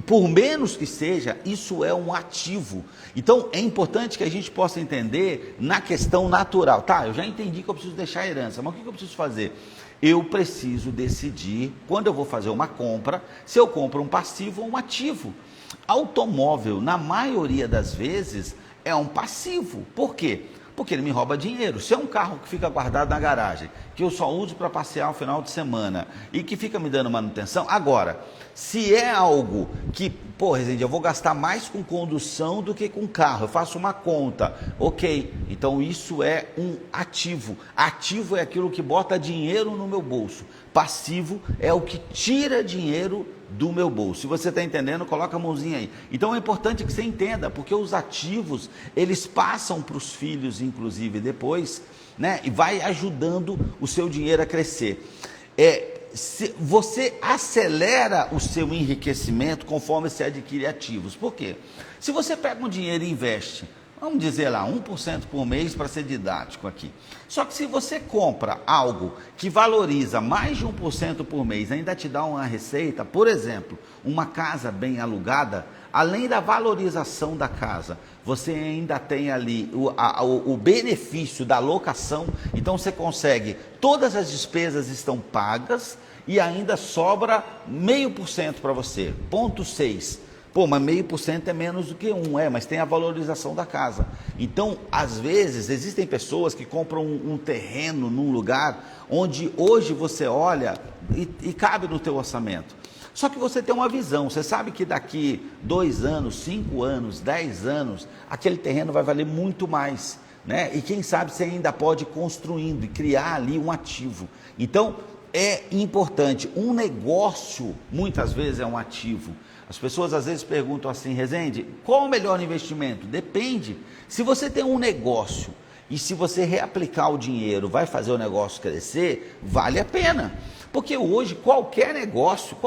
por menos que seja, isso é um ativo. Então é importante que a gente possa entender na questão natural. Tá, eu já entendi que eu preciso deixar a herança, mas o que eu preciso fazer? Eu preciso decidir, quando eu vou fazer uma compra, se eu compro um passivo ou um ativo. Automóvel, na maioria das vezes, é um passivo. Por quê? Porque ele me rouba dinheiro. Se é um carro que fica guardado na garagem, que eu só uso para passear no final de semana e que fica me dando manutenção, agora, se é algo que, pô, Rezende, eu vou gastar mais com condução do que com carro, eu faço uma conta, ok, então isso é um ativo. Ativo é aquilo que bota dinheiro no meu bolso. Passivo é o que tira dinheiro do meu bolso. Se você está entendendo, coloca a mãozinha aí. Então é importante que você entenda, porque os ativos, eles passam para os filhos, inclusive, depois, né? E vai ajudando o seu dinheiro a crescer. Você acelera o seu enriquecimento conforme você adquire ativos. Por quê? Se você pega um dinheiro e investe, vamos dizer lá, 1% por mês para ser didático aqui. Só que se você compra algo que valoriza mais de 1% por mês, ainda te dá uma receita, por exemplo, uma casa bem alugada, além da valorização da casa, você ainda tem ali o benefício da locação. Então você consegue, todas as despesas estão pagas e ainda sobra 0,5% para você, 0,6%. Pô, mas 0,5% é menos do que 1%, mas tem a valorização da casa. Então, às vezes, existem pessoas que compram um terreno num lugar onde hoje você olha e cabe no teu orçamento. Só que você tem uma visão, você sabe que daqui 2 anos, 5 anos, 10 anos, aquele terreno vai valer muito mais, né? E quem sabe você ainda pode ir construindo e criar ali um ativo. Então, é importante, um negócio muitas vezes é um ativo. As pessoas às vezes perguntam assim: Rezende, qual o melhor investimento? Depende. Se você tem um negócio e se você reaplicar o dinheiro vai fazer o negócio crescer, vale a pena. Porque hoje qualquer negócio,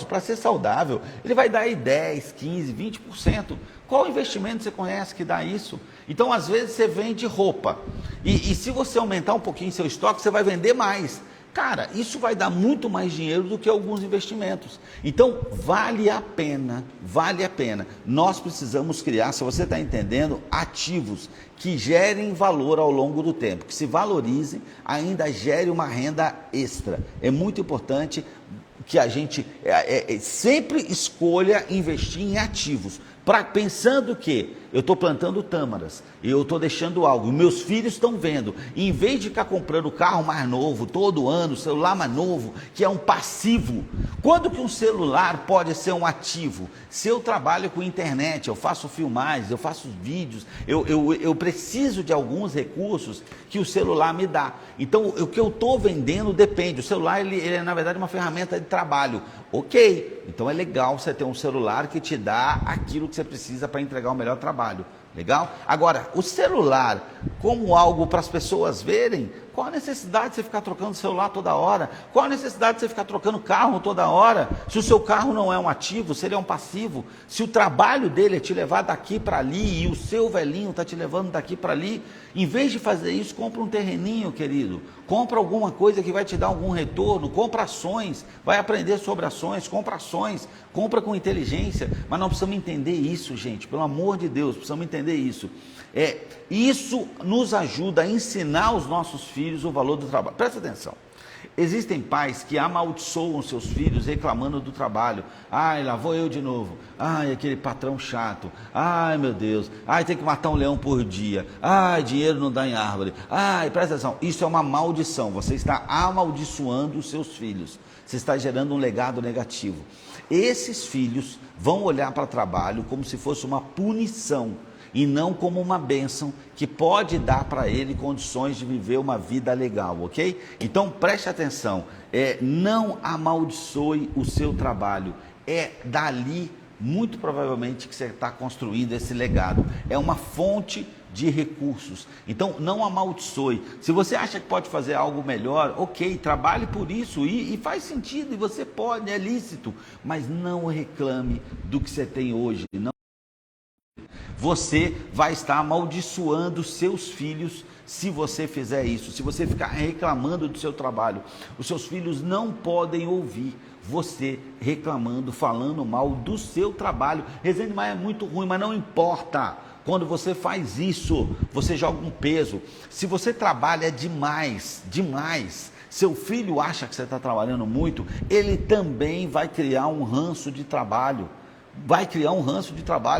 para ser saudável, ele vai dar aí 10, 15, 20%. Qual investimento você conhece que dá isso? Então, às vezes, você vende roupa. E se você aumentar um pouquinho seu estoque, você vai vender mais. Cara, isso vai dar muito mais dinheiro do que alguns investimentos. Então, vale a pena, vale a pena. Nós precisamos criar, se você está entendendo, ativos que gerem valor ao longo do tempo, que se valorizem, ainda gere uma renda extra. É muito importante que a gente sempre escolha investir em ativos, pensando que eu estou plantando tâmaras, e eu estou deixando algo, meus filhos estão vendo, e em vez de ficar comprando carro mais novo todo ano, celular mais novo, que é um passivo, quando que um celular pode ser um ativo? Se eu trabalho com internet, eu faço filmagens, eu faço vídeos, eu preciso de alguns recursos que o celular me dá. Então, o que eu estou vendendo depende. O celular, ele é na verdade uma ferramenta de trabalho. Ok, então é legal você ter um celular que te dá aquilo que você precisa para entregar o melhor trabalho. Legal? Agora, o celular como algo para as pessoas verem, qual a necessidade de você ficar trocando celular toda hora? Qual a necessidade de você ficar trocando carro toda hora? Se o seu carro não é um ativo, se ele é um passivo, se o trabalho dele é te levar daqui para ali e o seu velhinho está te levando daqui para ali, em vez de fazer isso, compra um terreninho, querido. Compra alguma coisa que vai te dar algum retorno, compra ações, vai aprender sobre ações, compra com inteligência, mas nós precisamos entender isso, gente, pelo amor de Deus, precisamos entender isso. Isso nos ajuda a ensinar os nossos filhos o valor do trabalho. Presta atenção. Existem pais que amaldiçoam seus filhos reclamando do trabalho. Ai, lá vou eu de novo. Ai, aquele patrão chato. Ai, meu Deus. Ai, tem que matar um leão por dia. Ai, dinheiro não dá em árvore. Ai, presta atenção. Isso é uma maldição. Você está amaldiçoando os seus filhos. Você está gerando um legado negativo. Esses filhos vão olhar para o trabalho como se fosse uma punição e não como uma bênção que pode dar para ele condições de viver uma vida legal, ok? Então preste atenção, não amaldiçoe o seu trabalho, é dali muito provavelmente que você está construindo esse legado, é uma fonte de recursos, então não amaldiçoe. Se você acha que pode fazer algo melhor, ok, trabalhe por isso e faz sentido, e você pode, é lícito, mas não reclame do que você tem hoje, não. Você vai estar amaldiçoando seus filhos se você fizer isso, se você ficar reclamando do seu trabalho. Os seus filhos não podem ouvir você reclamando, falando mal do seu trabalho. Rezende, mas é muito ruim, mas não importa. Quando você faz isso, você joga um peso. Se você trabalha demais, seu filho acha que você está trabalhando muito, ele também vai criar um ranço de trabalho.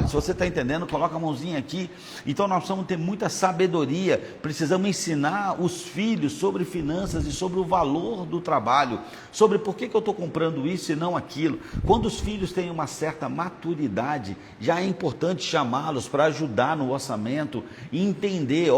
Se você está entendendo, coloca a mãozinha aqui. Então nós precisamos ter muita sabedoria, precisamos ensinar os filhos sobre finanças e sobre o valor do trabalho, sobre por que eu estou comprando isso e não aquilo. Quando os filhos têm uma certa maturidade, já é importante chamá-los para ajudar no orçamento e entender,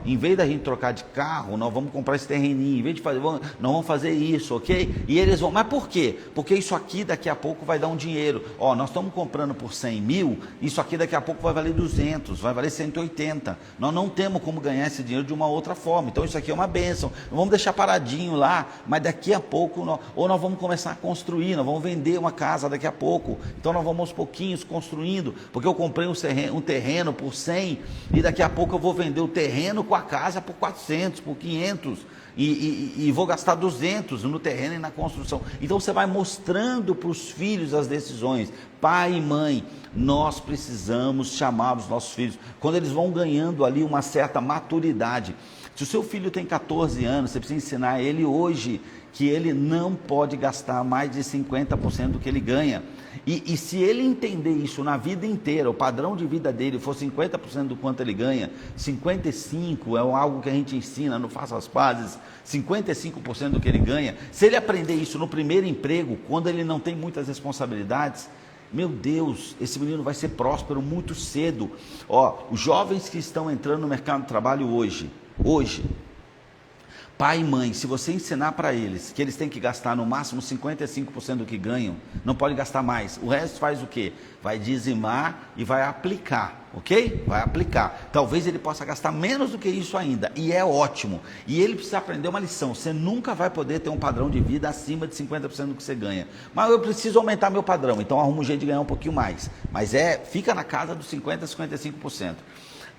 em vez da gente trocar de carro, nós vamos comprar esse terreninho, em vez de fazer, nós vamos fazer isso, ok? E eles vão, mas por quê? Porque isso aqui daqui a pouco vai dar um dinheiro. Nós estamos comprando por 100 mil, isso aqui daqui a pouco vai valer 200, vai valer 180. Nós não temos como ganhar esse dinheiro de uma outra forma. Então isso aqui é uma bênção. Não vamos deixar paradinho lá, mas daqui a pouco, nós vamos começar a construir, nós vamos vender uma casa daqui a pouco. Então nós vamos aos pouquinhos construindo, porque eu comprei um terreno por 100 e daqui a pouco eu vou vender o terreno com a casa por 400, por 500. e vou gastar 200 no terreno e na construção. Então você vai mostrando para os filhos as decisões. Pai e mãe, nós precisamos chamar os nossos filhos, quando eles vão ganhando ali uma certa maturidade. Se o seu filho tem 14 anos, você precisa ensinar ele hoje que ele não pode gastar mais de 50% do que ele ganha. E se ele entender isso na vida inteira, o padrão de vida dele for 50% do quanto ele ganha, 55% é algo que a gente ensina no Faça as Pazes, 55% do que ele ganha. Se ele aprender isso no primeiro emprego, quando ele não tem muitas responsabilidades, meu Deus, esse menino vai ser próspero muito cedo. Os jovens que estão entrando no mercado de trabalho hoje, pai e mãe, se você ensinar para eles que eles têm que gastar no máximo 55% do que ganham, não pode gastar mais. O resto faz o quê? Vai dizimar e vai aplicar, ok? Vai aplicar. Talvez ele possa gastar menos do que isso ainda, e é ótimo. E ele precisa aprender uma lição: você nunca vai poder ter um padrão de vida acima de 50% do que você ganha. Mas eu preciso aumentar meu padrão, então arruma um jeito de ganhar um pouquinho mais. Mas fica na casa dos 50% a 55%.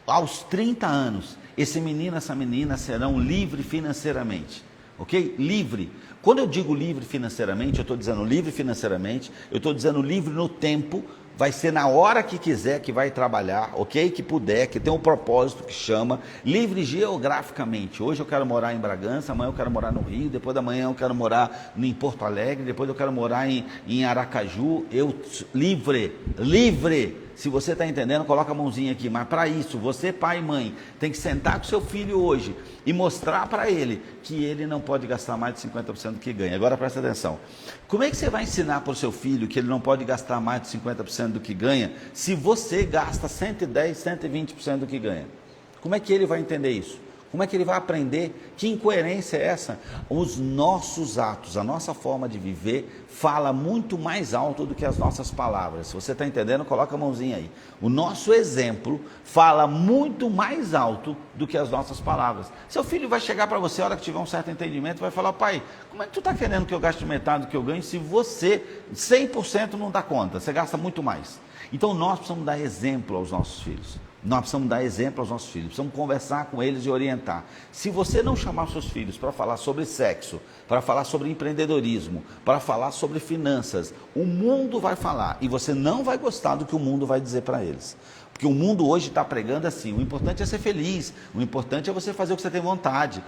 Aos 30 anos, esse menino, essa menina serão livres financeiramente, ok? Livre. Quando eu digo livre financeiramente, eu estou dizendo livre financeiramente, eu estou dizendo livre no tempo, vai ser na hora que quiser que vai trabalhar, ok? Que puder, que tem um propósito que chama, livre geograficamente. Hoje eu quero morar em Bragança, amanhã eu quero morar no Rio, depois da manhã eu quero morar em Porto Alegre, depois eu quero morar em Aracaju. Livre. Se você está entendendo, coloca a mãozinha aqui. Mas para isso, você, pai e mãe, tem que sentar com seu filho hoje e mostrar para ele que ele não pode gastar mais de 50% do que ganha. Agora presta atenção. Como é que você vai ensinar para o seu filho que ele não pode gastar mais de 50% do que ganha, se você gasta 110%, 120% do que ganha? Como é que ele vai entender isso? Como é que ele vai aprender? Que incoerência é essa? Os nossos atos, a nossa forma de viver fala muito mais alto do que as nossas palavras. Se você está entendendo, coloca a mãozinha aí. O nosso exemplo fala muito mais alto do que as nossas palavras. Seu filho vai chegar para você, a hora que tiver um certo entendimento, vai falar: pai, como é que tu está querendo que eu gaste metade do que eu ganho se você 100% não dá conta? Você gasta muito mais. Então nós precisamos dar exemplo aos nossos filhos. Nós precisamos dar exemplo aos nossos filhos, precisamos conversar com eles e orientar. Se você não chamar seus filhos para falar sobre sexo, para falar sobre empreendedorismo, para falar sobre finanças, o mundo vai falar e você não vai gostar do que o mundo vai dizer para eles. Porque o mundo hoje está pregando assim: o importante é ser feliz, o importante é você fazer o que você tem vontade.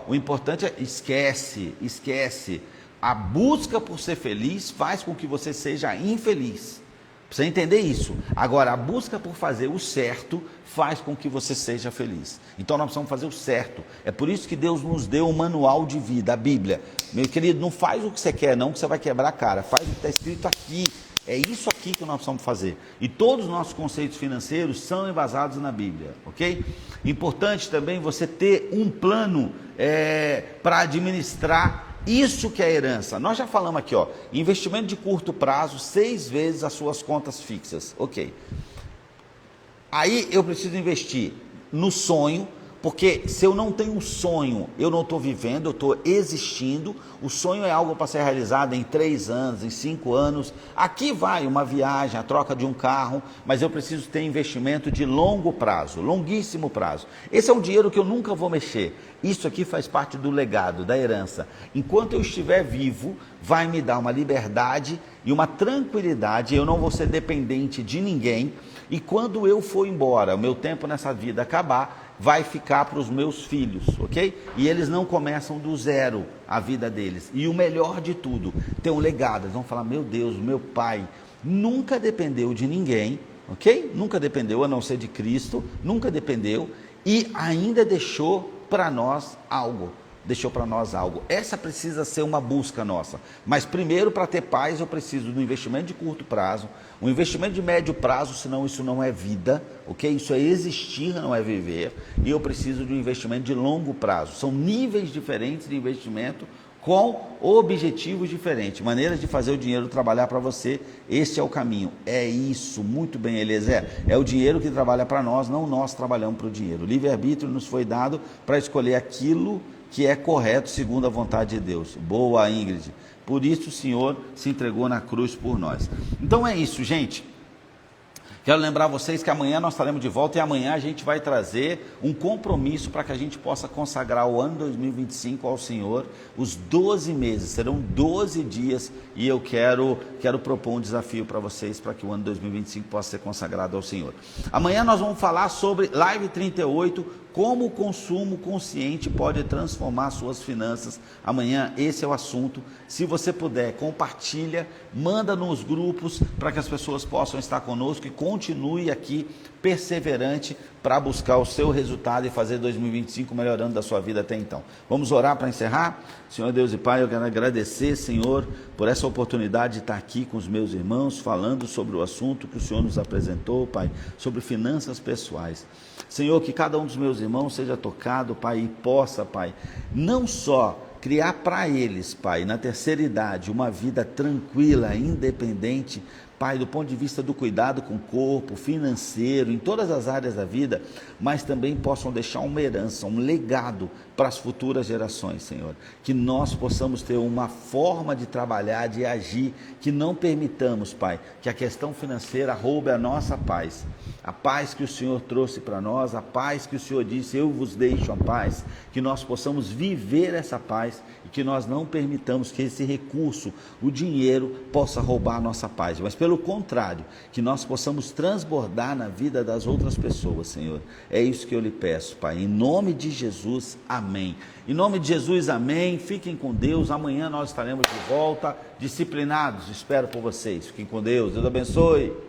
O importante é... Esquece. A busca por ser feliz faz com que você seja infeliz. Precisa entender isso. Agora, a busca por fazer o certo faz com que você seja feliz. Então nós precisamos fazer o certo. É por isso que Deus nos deu um manual de vida, a Bíblia. Meu querido, não faz o que você quer não, que você vai quebrar a cara. Faz o que está escrito aqui. É isso aqui que nós precisamos fazer. E todos os nossos conceitos financeiros são embasados na Bíblia, ok? Importante também você ter um plano para administrar isso que é herança. Nós já falamos aqui, investimento de curto prazo, 6 vezes as suas contas fixas, ok. Aí eu preciso investir no sonho, porque se eu não tenho um sonho, eu não estou vivendo, eu estou existindo. O sonho é algo para ser realizado em 3 anos, em 5 anos. Aqui vai uma viagem, a troca de um carro, mas eu preciso ter investimento de longo prazo, longuíssimo prazo. Esse é um dinheiro que eu nunca vou mexer. Isso aqui faz parte do legado, da herança. Enquanto eu estiver vivo, vai me dar uma liberdade e uma tranquilidade. Eu não vou ser dependente de ninguém. E quando eu for embora, o meu tempo nessa vida acabar, vai ficar para os meus filhos, ok? E eles não começam do zero a vida deles. E o melhor de tudo, tem um legado. Eles vão falar: meu Deus, meu pai nunca dependeu de ninguém, ok? Nunca dependeu, a não ser de Cristo, nunca dependeu, e ainda deixou para nós algo. Essa precisa ser uma busca nossa. Mas primeiro, para ter paz, eu preciso do investimento de curto prazo, um investimento de médio prazo, senão isso não é vida, ok? Isso é existir, não é viver. E eu preciso de um investimento de longo prazo. São níveis diferentes de investimento com objetivos diferentes, maneiras de fazer o dinheiro trabalhar para você. Esse é o caminho. É isso, muito bem, Eliezer. É o dinheiro que trabalha para nós, não nós trabalhamos para o dinheiro. O livre-arbítrio nos foi dado para escolher aquilo que é correto segundo a vontade de Deus. Boa, Ingrid. Por isso o Senhor se entregou na cruz por nós. Então é isso, gente. Quero lembrar vocês que amanhã nós estaremos de volta e amanhã a gente vai trazer um compromisso para que a gente possa consagrar o ano 2025 ao Senhor, os 12 meses, serão 12 dias e eu quero propor um desafio para vocês para que o ano 2025 possa ser consagrado ao Senhor. Amanhã nós vamos falar sobre Live 38, como o consumo consciente pode transformar suas finanças. Amanhã esse é o assunto. Se você puder, compartilha, manda nos grupos para que as pessoas possam estar conosco e continue aqui perseverante para buscar o seu resultado e fazer 2025 melhorando da sua vida até então. Vamos orar para encerrar? Senhor Deus e Pai, eu quero agradecer, Senhor, por essa oportunidade de estar aqui com os meus irmãos, falando sobre o assunto que o Senhor nos apresentou, Pai, sobre finanças pessoais. Senhor, que cada um dos meus irmãos seja tocado, Pai, e possa, Pai, não só criar para eles, Pai, na terceira idade, uma vida tranquila, independente, Pai, do ponto de vista do cuidado com o corpo, financeiro, em todas as áreas da vida, mas também possam deixar uma herança, um legado para as futuras gerações, Senhor. Que nós possamos ter uma forma de trabalhar, de agir, que não permitamos, Pai, que a questão financeira roube a nossa paz. A paz que o Senhor trouxe para nós, a paz que o Senhor disse, eu vos deixo a paz, que nós possamos viver essa paz e que nós não permitamos que esse recurso, o dinheiro, possa roubar a nossa paz, mas pelo contrário, que nós possamos transbordar na vida das outras pessoas, Senhor. É isso que eu lhe peço, Pai, em nome de Jesus, amém. Em nome de Jesus, amém. Fiquem com Deus, amanhã nós estaremos de volta, disciplinados, espero por vocês. Fiquem com Deus, Deus abençoe.